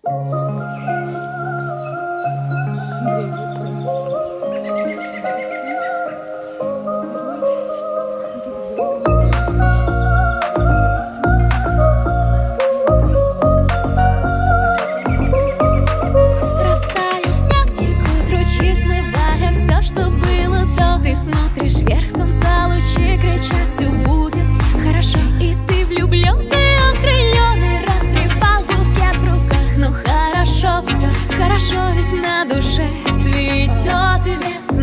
Растаял снег, текут ручьи, смывая все, что было до. Ты смотришь вверх, солнца лучи кричат: все будет хорошо. И ты влюбленный, окрыленный, растрепал букет в руках. Ну хорошо, все хорошо, ведь на душе цветет весна.